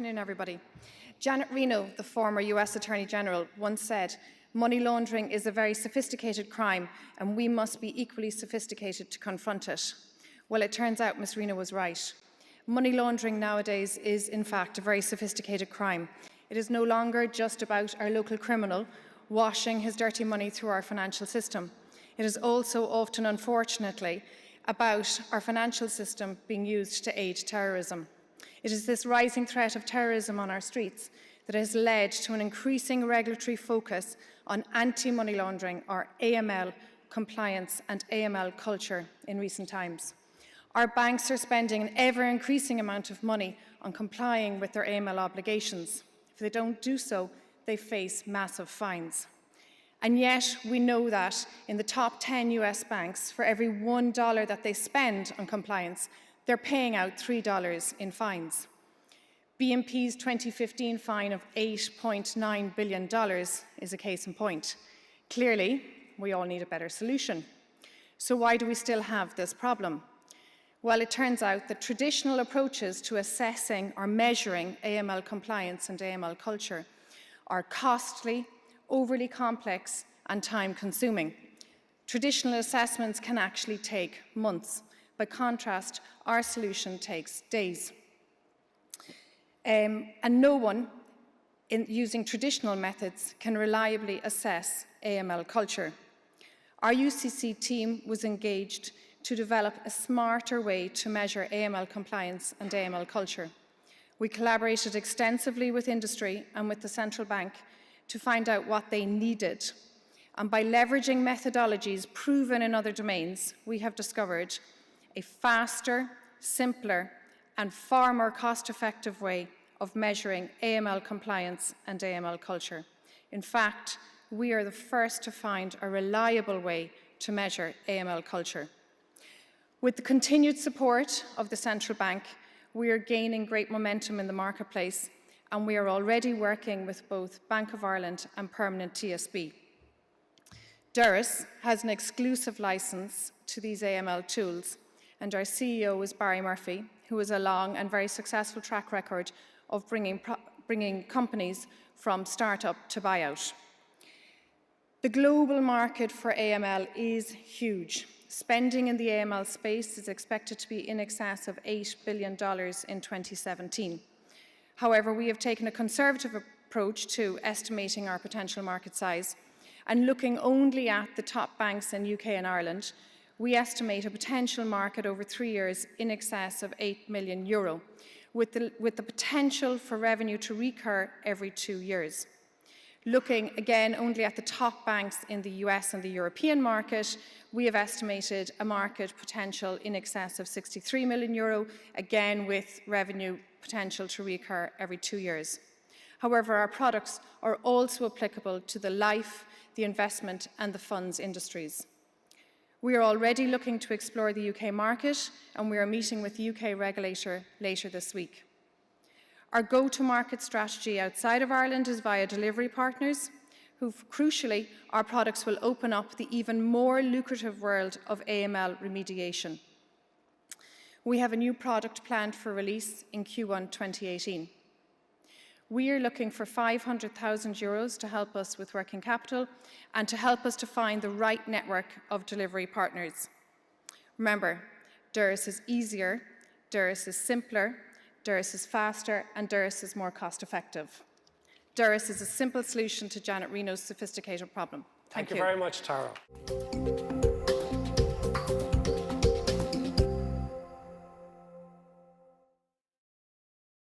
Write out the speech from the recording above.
afternoon, everybody. Janet Reno, the former US Attorney General, once said, "Money laundering is a very sophisticated crime, and we must be equally sophisticated to confront it." Well, it turns out Ms. Reno was right. Money laundering nowadays is, in fact, a very sophisticated crime. It is no longer just about our local criminal washing his dirty money through our financial system. It is also often, unfortunately, about our financial system being used to aid terrorism. It is this rising threat of terrorism on our streets that has led to an increasing regulatory focus on anti-money laundering, or AML, compliance and AML culture in recent times. Our banks are spending an ever-increasing amount of money on complying with their AML obligations. If they don't do so, they face massive fines. And yet, we know that in the top 10 US banks, for every $1 that they spend on compliance, they're paying out $3 in fines. BNP's 2015 fine of $8.9 billion is a case in point. Clearly, we all need a better solution. So why do we still have this problem? Well, it turns out that traditional approaches to assessing or measuring AML compliance and AML culture are costly, overly complex and time-consuming. Traditional assessments can actually take months. By contrast, our solution takes days. And no one, using traditional methods, can reliably assess AML culture. Our UCC team was engaged to develop a smarter way to measure AML compliance and AML culture. We collaborated extensively with industry and with the central bank to find out what they needed. And by leveraging methodologies proven in other domains, we have discovered a faster, simpler, and far more cost-effective way of measuring AML compliance and AML culture. In fact, we are the first to find a reliable way to measure AML culture. With the continued support of the central bank, we are gaining great momentum in the marketplace, and we are already working with both Bank of Ireland and Permanent TSB. Durrus has an exclusive licence to these AML tools, and our CEO is Barry Murphy, who has a long and very successful track record of bringing companies from start-up to buyout. The global market for AML is huge. Spending in the AML space is expected to be in excess of $8 billion in 2017. However, we have taken a conservative approach to estimating our potential market size, and looking only at the top banks in UK and Ireland, we estimate a potential market over 3 years in excess of €8 million, with the potential for revenue to recur every 2 years. Looking again only at the top banks in the US and the European market, we have estimated a market potential in excess of €63 million, again with revenue potential to recur every 2 years. However, our products are also applicable to the life, the investment and the funds industries. We are already looking to explore the UK market, and we are meeting with the UK regulator later this week. Our go-to-market strategy outside of Ireland is via delivery partners, who, crucially, our products will open up the even more lucrative world of AML remediation. We have a new product planned for release in Q1 2018. We are looking for €500,000 to help us with working capital and to help us to find the right network of delivery partners. Remember, Durrus is easier, Durrus is simpler, Durrus is faster, and Durrus is more cost-effective. Durrus is a simple solution to Janet Reno's sophisticated problem. Thank you very much, Tara.